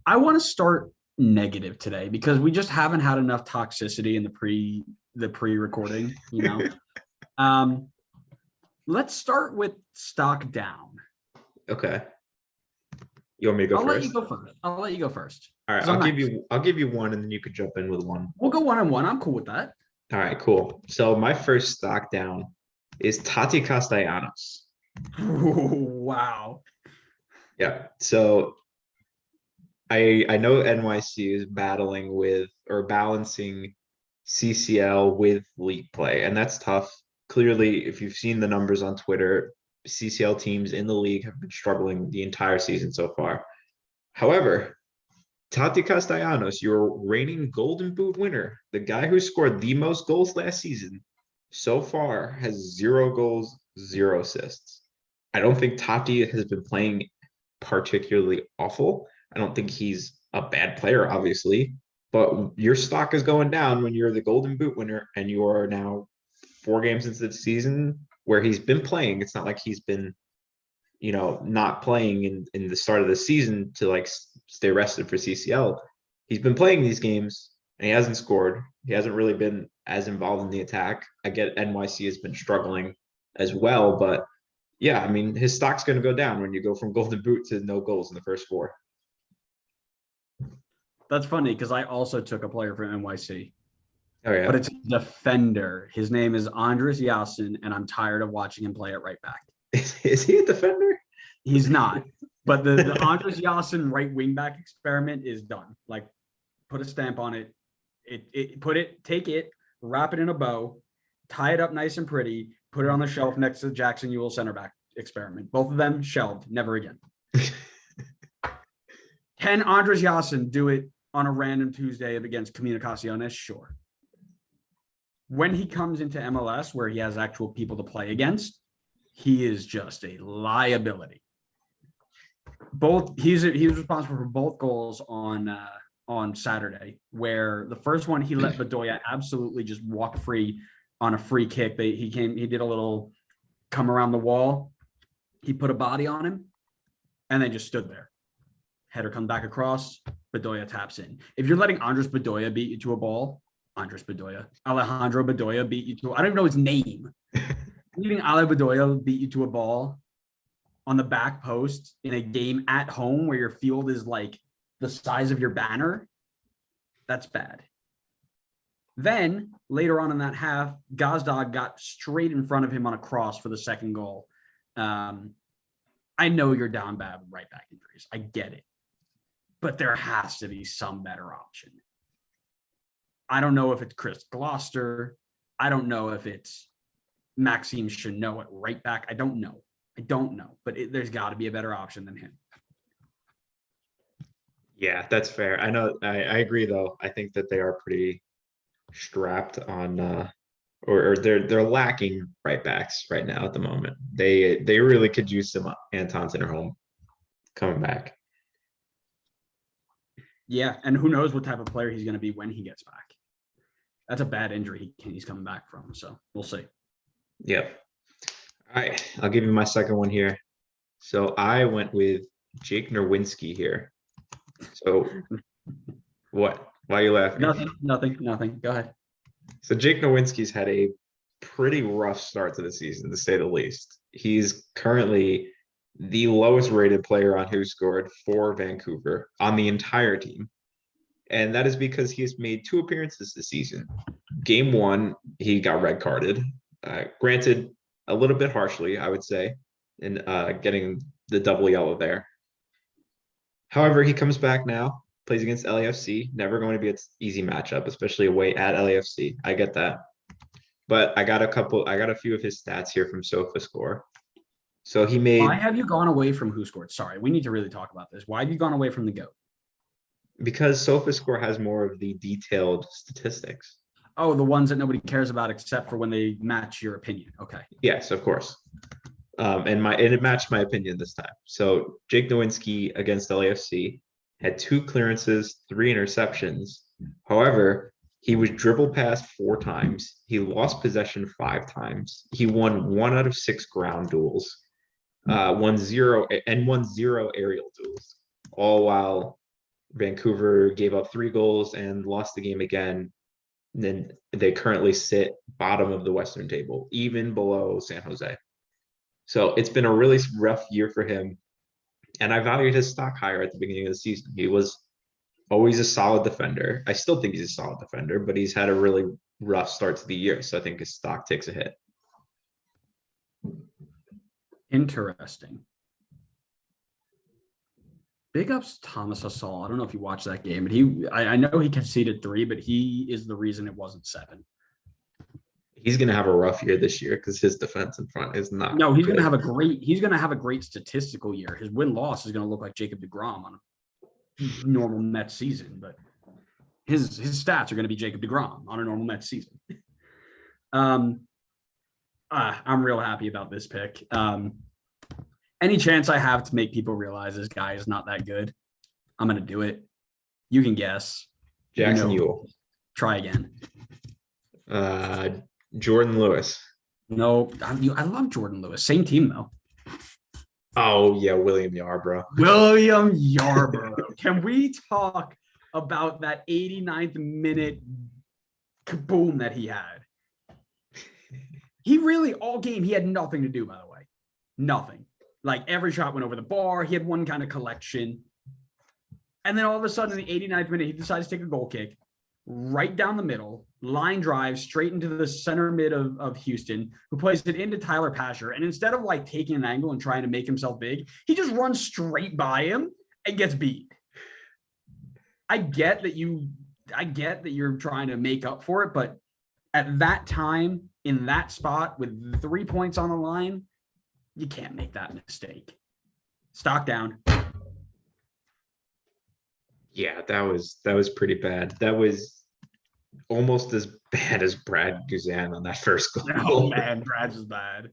I want to start negative today because we just haven't had enough toxicity in the pre-recording, Um, let's start with stock down. Okay. You want me to go I'll let you first? go first. I'll let you go first. All right, 'Cause I'm nice. I'll give you one and then you could jump in with one. We'll go one on one. I'm cool with that. All right, cool. So my first stock down is Tati Castellanos. Wow. Yeah. So I know NYC is battling with or balancing CCL with league play, and that's tough. Clearly, if you've seen the numbers on Twitter, CCL teams in the league have been struggling the entire season so far. However, Tati Castellanos, your reigning Golden Boot winner, the guy who scored the most goals last season, so far has 0 goals, 0 assists. I don't think Tati has been playing particularly awful. I don't think he's a bad player, obviously, but your stock is going down when you're the Golden Boot winner and you are now 4 games into the season where he's been playing. It's not like he's been, not playing in the start of the season to like stay rested for CCL. He's been playing these games and he hasn't scored. He hasn't really been as involved in the attack. I get NYC has been struggling as well, but yeah, I mean, his stock's going to go down when you go from Golden Boot to no goals in the first 4. That's funny because I also took a player from NYC, Oh yeah, but it's a defender. His name is Andres Yasin, and I'm tired of watching him play at right back. is he a defender? He's not, but the Andres Yasin right wing back experiment is done. Like, put a stamp on it. Take it, wrap it in a bow, tie it up nice and pretty, put it on the shelf next to the Jackson Ewell center back experiment. Both of them shelved, never again. Can Andres Yasin do it on a random Tuesday against Comunicaciones? Sure. When he comes into MLS where he has actual people to play against, he is just a liability. He was responsible for both goals on Saturday, where the first one he let Bedoya absolutely just walk free on a free kick. He did a little come around the wall. He put a body on him and then just stood there. Header comes back across, Bedoya taps in. If you're letting Andres Bedoya beat you to a ball, Alejandro Bedoya beat you to, I don't even know his name. Leaving Ale Bedoya beat you to a ball on the back post in a game at home where your field is like the size of your banner, that's bad. Then later on in that half, Gazdag got straight in front of him on a cross for the second goal. I know you're down bad with right back injuries. I get it. But there has to be some better option. I don't know if it's Chris Gloucester. I don't know if it's Maxime Chanot at right back. I don't know. But there's got to be a better option than him. Yeah, that's fair. I know. I agree, though. I think that they are pretty strapped on, or they're lacking right backs right now at the moment. They really could use some Anton Zinnerholm coming back. Yeah, and who knows what type of player he's going to be when he gets back. That's a bad injury he's coming back from, so we'll see. Yep. All right, I'll give you my second one here. So I went with Jake Nerwinski here. So what? Why are you laughing? Nothing. Go ahead. So Jake Nowinski's had a pretty rough start to the season, to say the least. He's currently the lowest rated player on Who Scored for Vancouver on the entire team. And that is because he has made 2 appearances this season. Game 1, he got red carded. Granted, a little bit harshly, I would say, in getting the double yellow there. However, he comes back now, plays against LAFC. Never going to be an easy matchup, especially away at LAFC. I get that. But I got a few of his stats here from SofaScore. So he made. Why have you gone away from Who Scored? Sorry, we need to really talk about this. Why have you gone away from the GOAT? Because SofaScore has more of the detailed statistics. Oh, the ones that nobody cares about except for when they match your opinion. Okay. Yes, of course. And it matched my opinion this time. So Jake Nowinski against LAFC had 2 clearances, 3 interceptions. However, he was dribbled past 4 times. He lost possession 5 times. He won 1 out of 6 ground duels, won 0 aerial duels, all while Vancouver gave up 3 goals and lost the game again. And then they currently sit bottom of the Western table, even below San Jose. So it's been a really rough year for him. And I valued his stock higher at the beginning of the season. He was always a solid defender. I still think he's a solid defender, but he's had a really rough start to the year. So I think his stock takes a hit. Interesting. Big ups Thomas Hasal. I don't know if you watched that game, but I know he conceded 3, but he is the reason it wasn't 7. He's going to have a rough year this year because his defense in front is not. No, he's good. going to have a great statistical year. His win-loss is going to look like Jacob deGrom on a normal Mets season, but his stats are going to be Jacob deGrom on a normal Mets season. I'm real happy about this pick. Any chance I have to make people realize this guy is not that good, I'm going to do it. You can guess. Jackson Ewell. Try again. Jordan Lewis. No, I love Jordan Lewis. Same team, though. Oh, yeah, William Yarbrough. William Yarbrough. Can we talk about that 89th minute kaboom that he had? He really, all game, he had nothing to do, by the way. Nothing. Like, every shot went over the bar. He had one kind of collection. And then all of a sudden, in the 89th minute, he decides to take a goal kick right down the middle, line drive straight into the center mid of Houston, who plays it into Tyler Pasher. And instead of like taking an angle and trying to make himself big, he just runs straight by him and gets beat. I get that you're trying to make up for it, but at that time, in that spot with 3 points on the line, you can't make that mistake. Stock down. Yeah, that was pretty bad. That was almost as bad as Brad Guzan on that first goal. Oh man, Brad's is bad.